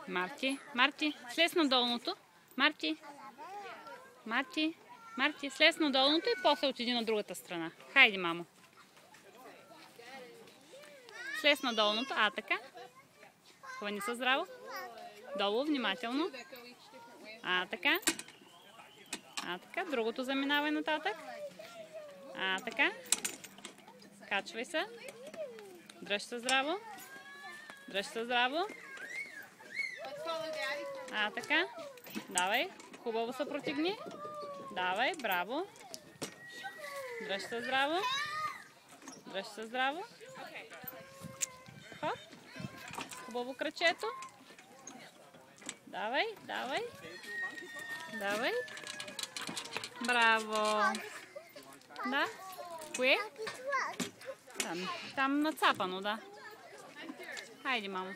Марти, Марти, слез на долното. Марти, Марти, Марти, слез на долното и после отиди на другата страна. Хайде, мамо. Слез на долното. Така. Хвани се здраво. Долу, внимателно. Така. Така. Другото заминавай нататък. Така. Качвай се. Дръж се здраво. Дръж се здраво. Така. Давай. Хубаво се протегни. Давай. Браво. Дръж се здраво. Дръж се здраво. Хоп. Хубаво крачето. Давай. Давай. Давай. Браво. Да. Кое? Там нацапано, да. Хайде, мамо.